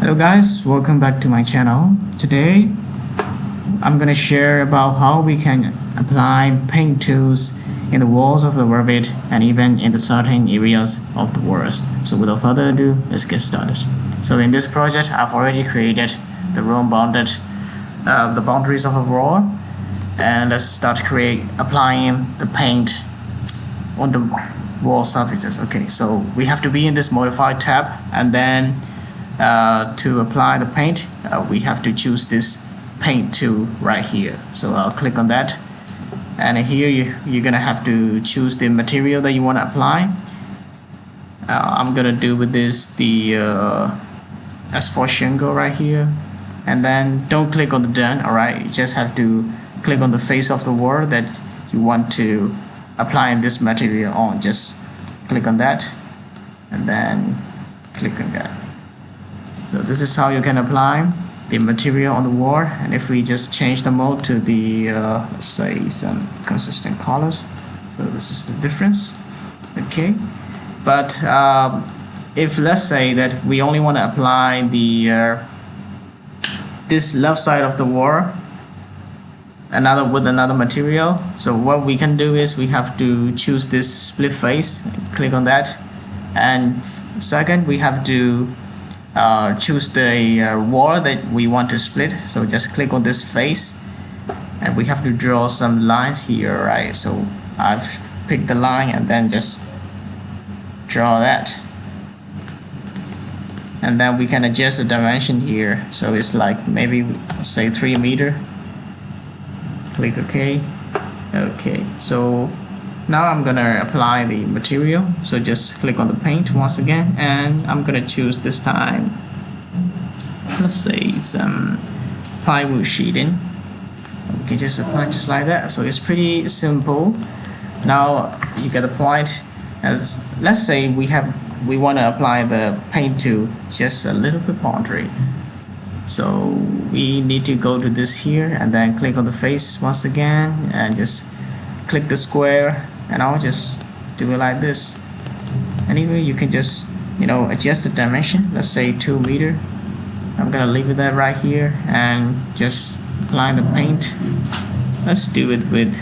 Hello guys, welcome back to my channel. Today I'm gonna share about how we can apply paint tools in the walls of the Revit and even in the certain areas of the walls. So without further ado, let's get started. So in this project, I've already created the the boundaries of a wall, and let's start applying the paint on the wall surfaces. Okay, so we have to be in this modify tab, and then to apply the paint, we have to choose this paint tool right here. So I'll click on that, and here you're gonna have to choose the material that you want to apply. I'm gonna do with this the S4 shingle right here, and then don't click on the done. Alright, you just have to click on the face of the wall that you want to apply this material on. Just click on that and then click on that. So this is how you can apply the material on the wall. And if we just change the mode to the let's say some consistent colors, so this is the difference. Okay, but if let's say that we only want to apply the this left side of the wall with another material, so what we can do is we have to choose this split face, click on that, and second we have to choose the wall that we want to split. So just click on this face, and we have to draw some lines here, right? So I've picked the line and then just draw that, and then we can adjust the dimension here. So it's like maybe say 3 meters. Click OK. Okay, so now I'm gonna apply the material. So just click on the paint once again, and I'm gonna choose this time, let's say some plywood sheeting. Okay, just apply just like that. So it's pretty simple. Now you get the point. As let's say we want to apply the paint to just a little bit boundary. So we need to go to this here and then click on the face once again and just click the square, and I'll just do it like this. Anyway, you can just adjust the dimension, let's say 2 meters. I'm gonna leave it there right here and just apply the paint. Let's do it with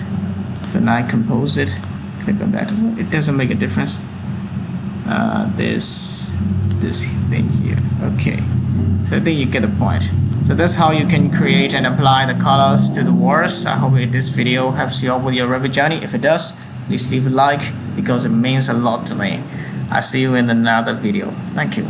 Finite Composite. Click on that. It doesn't make a difference. This thing here. Okay, so I think you get the point. So that's how you can create and apply the colors to the walls. I hope this video helps you out with your Revit journey. If it does, please leave a like because it means a lot to me. I'll see you in another video. Thank you.